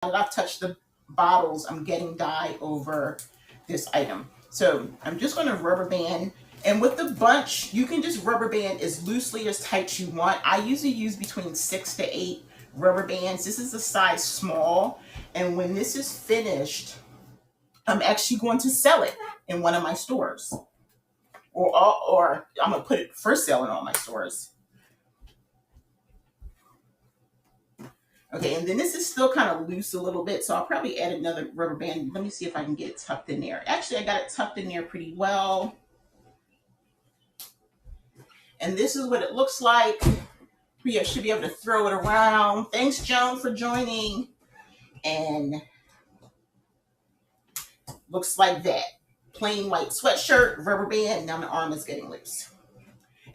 that I've touched the bottles, I'm getting dye over this item. So I'm just going to rubber band. And with the bunch, you can just rubber band as loosely as tight you want. I usually use between 6 to 8 rubber bands. This is a size small. And when this is finished, I'm actually going to sell it in one of my stores. Or I'm going to put it for sale in all my stores. Okay, and then this is still kind of loose a little bit, so I'll probably add another rubber band. Let me see if I can get it tucked in there. Actually, I got it tucked in there pretty well. And this is what it looks like. We should be able to throw it around. Thanks, Joan, for joining. And looks like that. Plain white sweatshirt, rubber band, now my arm is getting loose.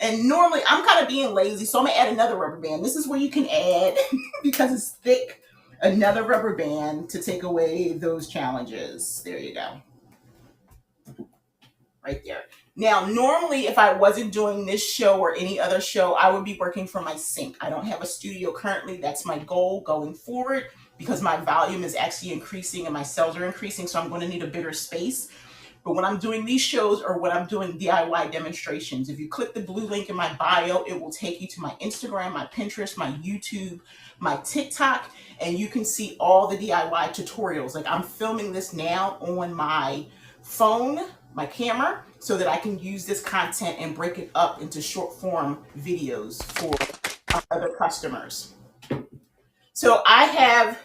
And normally, I'm kind of being lazy, so I'm going to add another rubber band. This is where you can add, because it's thick, another rubber band to take away those challenges. There you go. Right there. Now, normally, if I wasn't doing this show or any other show, I would be working from my sink. I don't have a studio currently. That's my goal going forward, because my volume is actually increasing and my sales are increasing, so I'm going to need a bigger space. But when I'm doing these shows or when I'm doing DIY demonstrations, if you click the blue link in my bio, it will take you to my Instagram, my Pinterest, my YouTube, my TikTok, and you can see all the DIY tutorials. Like, I'm filming this now on my phone, my camera, so that I can use this content and break it up into short form videos for other customers. So I have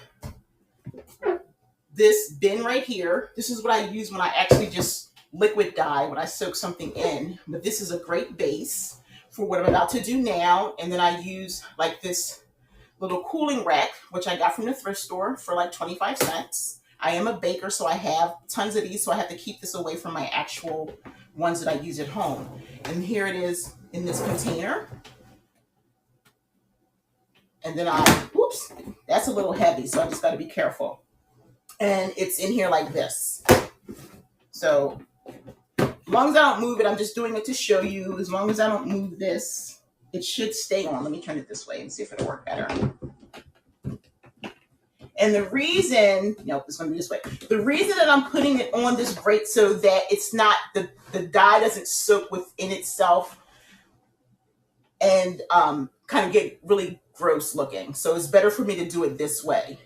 this bin right here. This is what I use when I actually just liquid dye, when I soak something in. But this is a great base for what I'm about to do now. And then I use like this little cooling rack, which I got from the thrift store for like 25 cents. I am a baker, so I have tons of these, so I have to keep this away from my actual ones that I use at home. And here it is in this container. And then whoops, that's a little heavy, so I just got to be careful. And it's in here like this. So as long as I don't move it, I'm just doing it to show you. As long as I don't move this, it should stay on. Let me turn it this way and see if it'll work better. And the reason, nope, it's going to be this way. The reason that I'm putting it on this grate so that it's not, the dye doesn't soak within itself and kind of get really gross looking. So it's better for me to do it this way.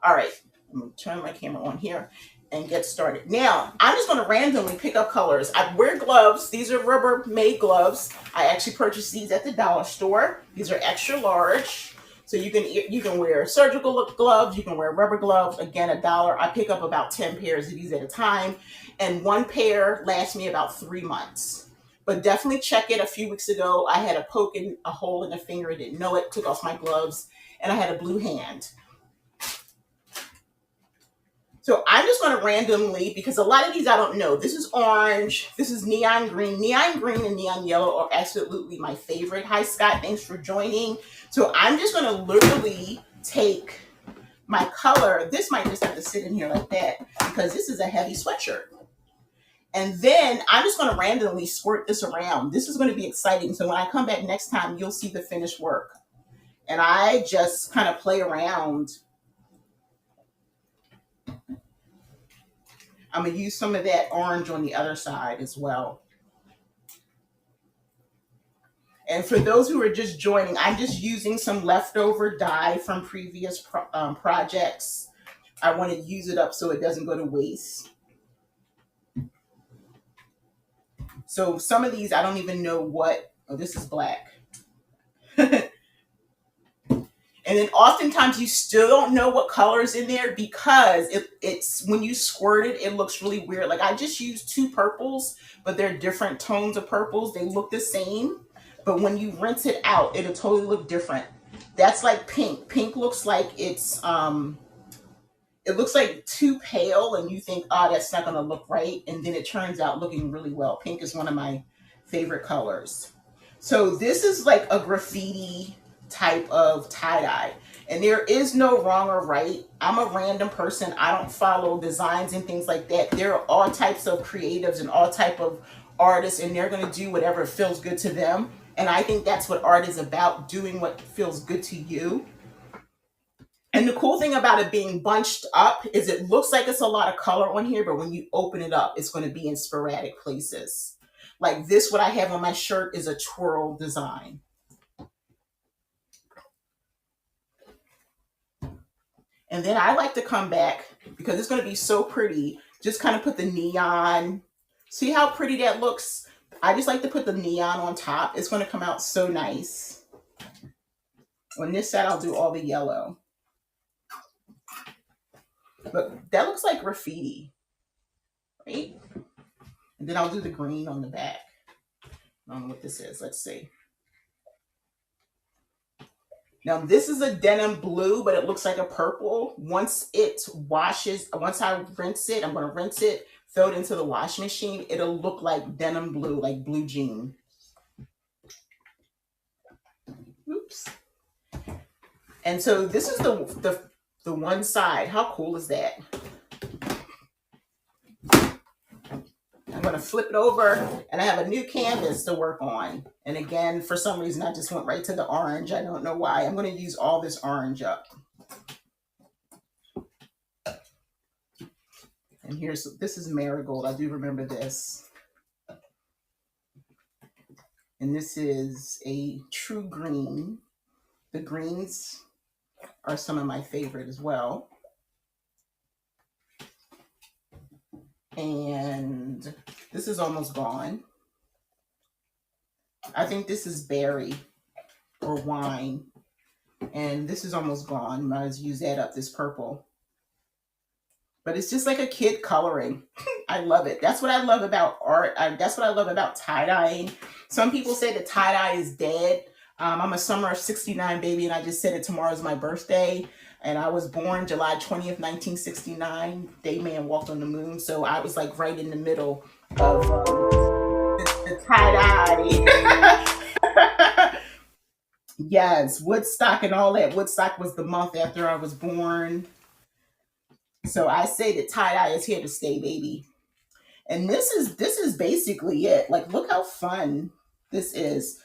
All right. I'm going to turn my camera on here and get started. Now, I'm just going to randomly pick up colors. I wear gloves. These are Rubbermaid gloves. I actually purchased these at the dollar store. These are extra large. So you can wear surgical gloves. You can wear rubber gloves. Again, $1. I pick up about 10 pairs of these at a time. And one pair lasts me about 3 months. But definitely check it. A few weeks ago, I had a hole in the finger. I didn't know it. Took off my gloves. And I had a blue hand. So I'm just going to randomly, because a lot of these I don't know. This is orange. This is neon green. Neon green and neon yellow are absolutely my favorite. Hi, Scott. Thanks for joining. So I'm just going to literally take my color. This might just have to sit in here like that because this is a heavy sweatshirt. And then I'm just going to randomly squirt this around. This is going to be exciting. So when I come back next time, you'll see the finished work. And I just kind of play around. I'm going to use some of that orange on the other side as well. And for those who are just joining, I'm just using some leftover dye from previous projects. I want to use it up so it doesn't go to waste. So some of these, I don't even know what, oh, this is black. And then oftentimes you still don't know what color is in there because it's when you squirt it, it looks really weird. Like I just used 2 purples, but they're different tones of purples. They look the same, but when you rinse it out, it'll totally look different. That's like pink. Pink looks like it's, it looks like too pale and you think, oh, that's not going to look right. And then it turns out looking really well. Pink is one of my favorite colors. So this is like a graffiti type of tie-dye, and there is no wrong or right. I'm a random person. I don't follow designs and things like that. There are all types of creatives and all type of artists, and they're going to do whatever feels good to them. And I think that's what art is about, doing what feels good to you. And the cool thing about it being bunched up is it looks like it's a lot of color on here, but when you open it up, it's going to be in sporadic places. Like this, what I have on my shirt is a twirl design. And then I like to come back because it's going to be so pretty. Just kind of put the neon. See how pretty that looks? I just like to put the neon on top. It's going to come out so nice. On this side, I'll do all the yellow. But that looks like graffiti, right? And then I'll do the green on the back. I don't know what this is. Let's see. Now this is a denim blue, but it looks like a purple. Once it washes, once I rinse it, I'm going to rinse it, throw it into the wash machine. It'll look like denim blue, like blue jean. Oops. And so this is the one side. How cool is that? I'm going to flip it over, and I have a new canvas to work on. And again, for some reason, I just went right to the orange. I don't know why. I'm going to use all this orange up. And this is marigold. I do remember this. And this is a true green. The greens are some of my favorite as well. And this is almost gone. I think this is berry or wine. And this is almost gone. Might as well use that up, this purple. But it's just like a kid coloring. I love it. That's what I love about art. That's what I love about tie-dyeing. Some people say the tie-dye is dead. I'm a summer of 69 baby, and I just said it tomorrow's my birthday. And I was born July 20th, 1969. Dayman walked on the moon. So I was like right in the middle of the tie-dye. Yes, Woodstock and all that. Woodstock was the month after I was born. So I say that tie-dye is here to stay, baby. And this is basically it. Like, look how fun this is.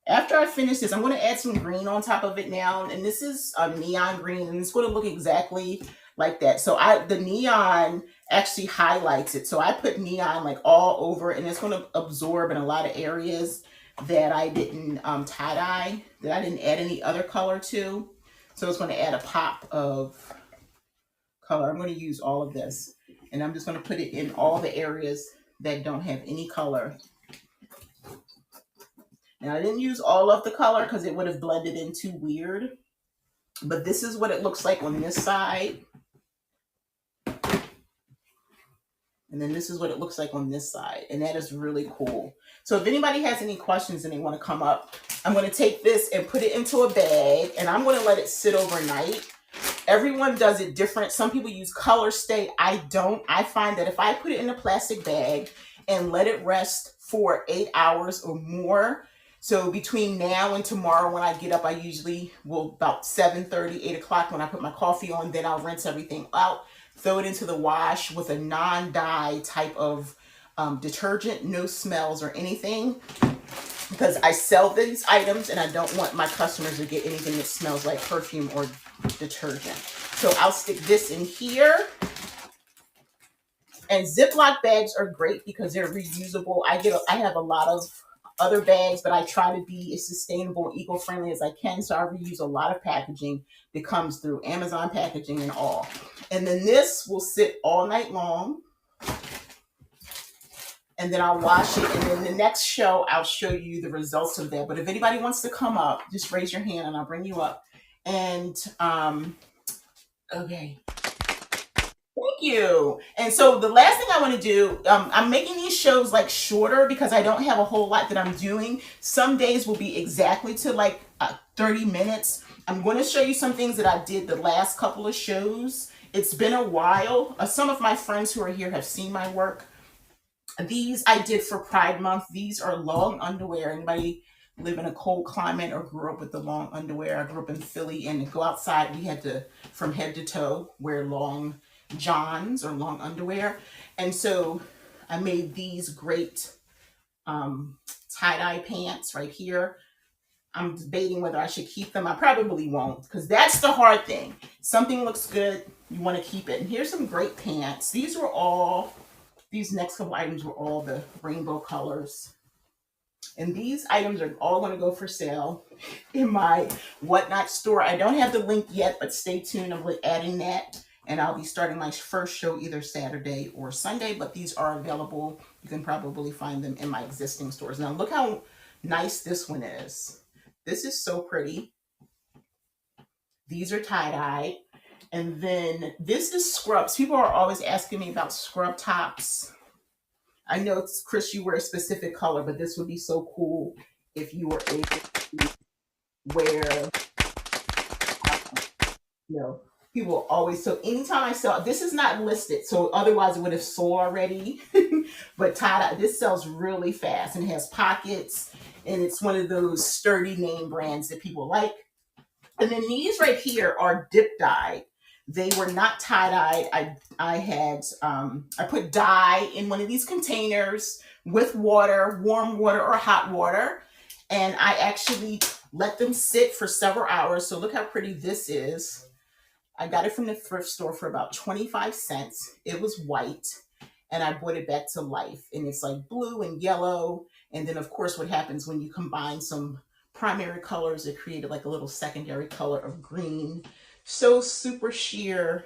After I finish this, I'm going to add some green on top of it now. And this is a neon green, and it's going to look exactly like that. So the neon actually highlights it. So I put neon like all over it, and it's going to absorb in a lot of areas that I didn't tie-dye, that I didn't add any other color to. So it's going to add a pop of color. I'm going to use all of this, and I'm just going to put it in all the areas that don't have any color. Now I didn't use all of the color because it would have blended in too weird, but this is what it looks like on this side. And then this is what it looks like on this side. And that is really cool. So if anybody has any questions and they want to come up, I'm going to take this and put it into a bag, and I'm going to let it sit overnight. Everyone does it different. Some people use color stay. I don't. I find that if I put it in a plastic bag and let it rest for 8 hours or more, so between now and tomorrow when I get up, I usually will about 7:30, 8 o'clock when I put my coffee on, then I'll rinse everything out, throw it into the wash with a non-dye type of detergent, no smells or anything, because I sell these items and I don't want my customers to get anything that smells like perfume or detergent. So I'll stick this in here. And Ziploc bags are great because they're reusable. I have a lot of other bags, but I try to be as sustainable and eco-friendly as I can. So I reuse a lot of packaging that comes through Amazon packaging and all. And then this will sit all night long. And then I'll wash it. And then the next show, I'll show you the results of that. But if anybody wants to come up, just raise your hand and I'll bring you up. And, okay. Thank you. And so the last thing I want to do, I'm making these shows like shorter because I don't have a whole lot that I'm doing. Some days will be exactly to like 30 minutes. I'm going to show you some things that I did the last couple of shows. It's been a while. Some of my friends who are here have seen my work. These I did for Pride Month. These are long underwear. Anybody live in a cold climate or grew up with the long underwear? I grew up in Philly, and to go outside, we had to, from head to toe, wear long johns or long underwear. And so I made these great tie-dye pants right here. I'm debating whether I should keep them. I probably won't, because that's the hard thing. Something looks good, you want to keep it. And here's some great pants. These next couple items were all the rainbow colors. And these items are all going to go for sale in my Whatnot store. I don't have the link yet, but stay tuned. I'm adding that. And I'll be starting my first show either Saturday or Sunday, but these are available. You can probably find them in my existing stores. Now look how nice this one is. This is so pretty. These are tie-dye. And then this is scrubs. People are always asking me about scrub tops. I know, it's Chris, you wear a specific color, but this would be so cool if you were able to wear, you know, people always, so anytime I sell, this is not listed, so otherwise it would have sold already, but tie-dye, this sells really fast and has pockets, and it's one of those sturdy name brands that people like. And then these right here are dip dyed. They were not tie-dyed. I put dye in one of these containers with water, warm water or hot water, and I actually let them sit for several hours. So look how pretty this is. I got it from the thrift store for about 25 cents. It was white, and I brought it back to life. And it's like blue and yellow. And then of course what happens when you combine some primary colors, it created like a little secondary color of green. So super sheer,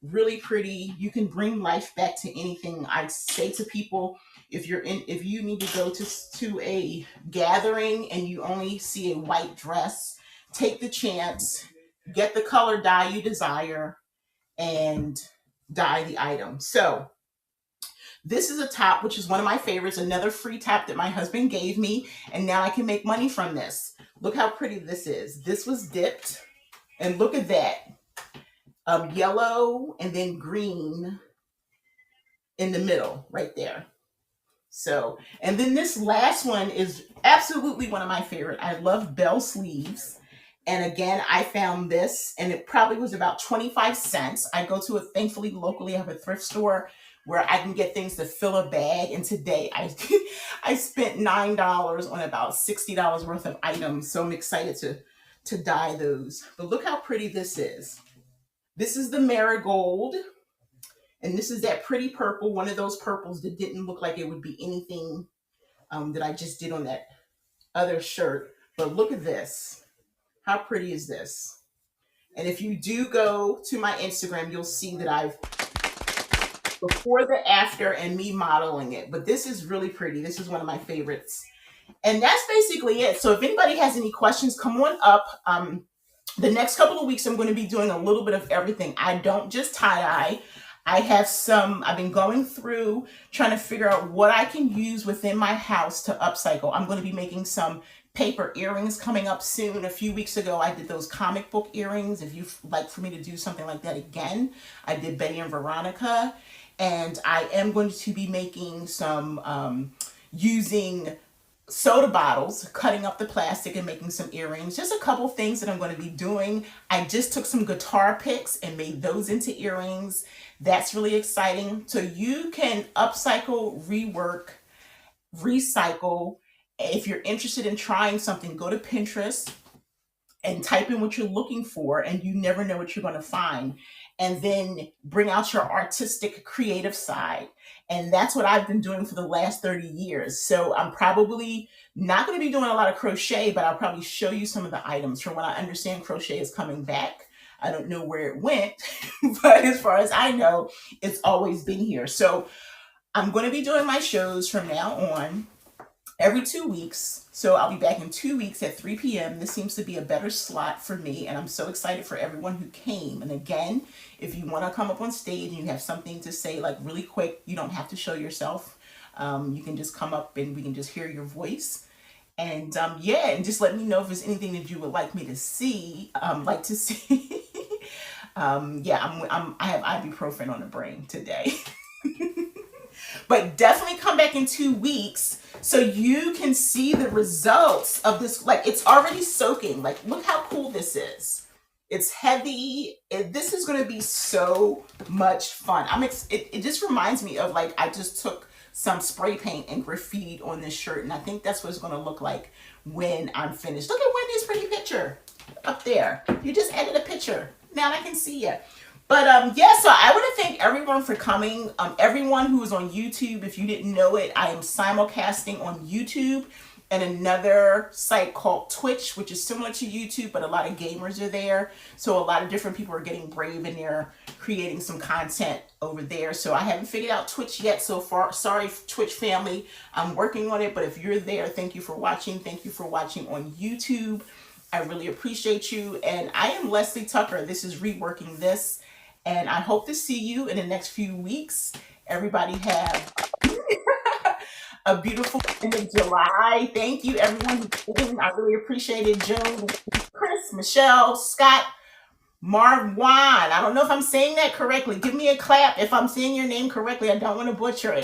really pretty. You can bring life back to anything. I say to people, if you need to go to a gathering and you only see a white dress, take the chance, get the color dye you desire, and dye the item. So this is a top, which is one of my favorites, another free top that my husband gave me, and now I can make money from this. Look how pretty this is. This was dipped, and look at that. Yellow and then green in the middle right there. So, and then this last one is absolutely one of my favorite. I love bell sleeves. And again, I found this and it probably was about 25 cents. I go to it, thankfully, locally. I have a thrift store where I can get things to fill a bag. And today I spent $9 on about $60 worth of items. So I'm excited to dye those. But look how pretty this is. This is the marigold, and this is that pretty purple, one of those purples that didn't look like it would be anything that I just did on that other shirt. But look at this. How pretty is this? And if you do go to my Instagram, you'll see that I've before the after and me modeling it. But this is really pretty. This is one of my favorites. And that's basically it. So if anybody has any questions, come on up. The next couple of weeks, I'm going to be doing a little bit of everything. I don't just tie-dye. I've been going through trying to figure out what I can use within my house to upcycle. I'm going to be making some paper earrings coming up soon. A few weeks ago, I did those comic book earrings. If you'd like for me to do something like that again, I did Betty and Veronica. And I am going to be making some, using soda bottles, cutting up the plastic and making some earrings. Just a couple things that I'm going to be doing. I just took some guitar picks and made those into earrings. That's really exciting. So you can upcycle, rework, recycle. If you're interested in trying something, go to Pinterest and type in what you're looking for, and you never know what you're going to find. And then bring out your artistic, creative side. And that's what I've been doing for the last 30 years. So I'm probably not going to be doing a lot of crochet, but I'll probably show you some of the items. From what I understand, crochet is coming back. I don't know where it went, but as far as I know, it's always been here. So I'm going to be doing my shows from now on every 2 weeks. So I'll be back in 2 weeks at 3 p.m. This seems to be a better slot for me, and I'm so excited for everyone who came. And again, if you want to come up on stage and you have something to say, like really quick, you don't have to show yourself. You can just come up and we can just hear your voice. And yeah, and just let me know if there's anything that you would like me to see, yeah, I have ibuprofen on the brain today. But definitely come back in 2 weeks so you can see the results of this. Like, it's already soaking. Like, look how cool this is. It's heavy. This is going to be so much fun. It just reminds me of, like, I just took some spray paint and graffitied on this shirt, and I think that's what it's going to look like when I'm finished. Look at Wendy's pretty picture up there. You just added a picture. Now I can see you. But yeah, so I want to thank everyone for coming. Everyone who is on YouTube, if you didn't know it, I am simulcasting on YouTube and another site called Twitch, which is similar to YouTube, but a lot of gamers are there. So a lot of different people are getting brave and they're creating some content over there. So I haven't figured out Twitch yet so far. Sorry, Twitch family. I'm working on it, but if you're there, thank you for watching. Thank you for watching on YouTube. I really appreciate you. And I am Leslie Tucker. This is Reworking This. And I hope to see you in the next few weeks. Everybody have a beautiful end of July. Thank you, everyone who came. I really appreciate it. Joan, Chris, Michelle, Scott, Marwan. I don't know if I'm saying that correctly. Give me a clap if I'm saying your name correctly. I don't want to butcher it.